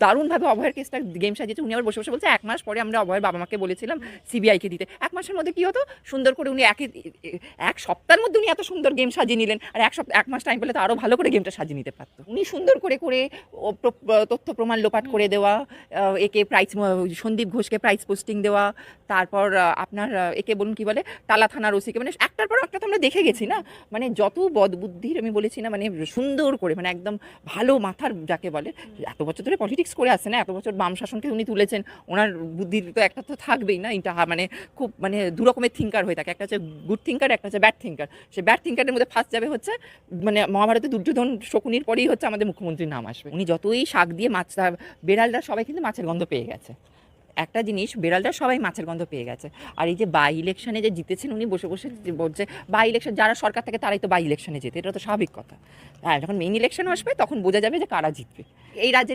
দারুণভাবে অভয়ের কেসটা গেম সাজিয়েছে। উনি আবার বসে বসে বলছে 1 মাস পরে আমরা অভয়ের বাবা মাকে বলেছিলাম সিবিআইকে দিতে। 1 মাসের মধ্যে কি হতো সুন্দর করে উনি এক সপ্তাহের মধ্যে উনি এত সুন্দর গেম সাজিয়ে নিলেন। আর 1 মাস টাইম পেলে তো আরও ভালো করে গেমটা সাজিয়ে নিতে পারতো। উনি সুন্দর করে করে তথ্য প্রমাণ লোপাট করে দেওয়া, একে প্রাইজ সন্দীপ ঘোষকে প্রাইজ পোস্টিং দেওয়া, তারপর আপনার একে বলুন কি বলে টালা থানার ওসিকে, মানে একটার পর একটা তো আমরা দেখে গেছি না, মানে যত বদবুদ্ধির আমি বলেছি না, মানে সুন্দর করে মানে একদম ভালো মাথার যাকে বলে, এত বছর ধরে পলিটিক্স করে আসছে না, এত বছর বাম শাসনকে উনি তুলেছেন, ওনার বুদ্ধির তো একটা তো থাকবেই না। এটা মানে খুব মানে দু রকমের থিঙ্কার হয়ে থাকে, একটা হচ্ছে গুড থিঙ্কার, একটা হচ্ছে ব্যাড থিঙ্কার। সে ব্যাড থিঙ্কারের মধ্যে ফার্স্ট যাবে হচ্ছে মানে মহাভারতে দুর্যোধন শকুনির পরেই হচ্ছে আমাদের মুখ্যমন্ত্রীর নাম আসবে। উনি যতই শাক দিয়ে মাছ, বেড়ালরা সবাই কিন্তু মাছের গন্ধ পেয়ে গেছে। একটা জিনিস, বেড়ালরা সবাই মাছের গন্ধ পেয়ে গেছে। আর এই যে বাই ইলেকশনে যে জিতেছেন উনি, বসে বসে বলছে বাই ইলেকশন যারা সরকার থেকে তারাই তো বাই ইলেকশনে যেতে, এটা তো স্বাভাবিক কথা। আর যখন মেইন ইলেকশন আসবে তখন বোঝা যাবে যে কারা জিতবে। এই রাজ্যের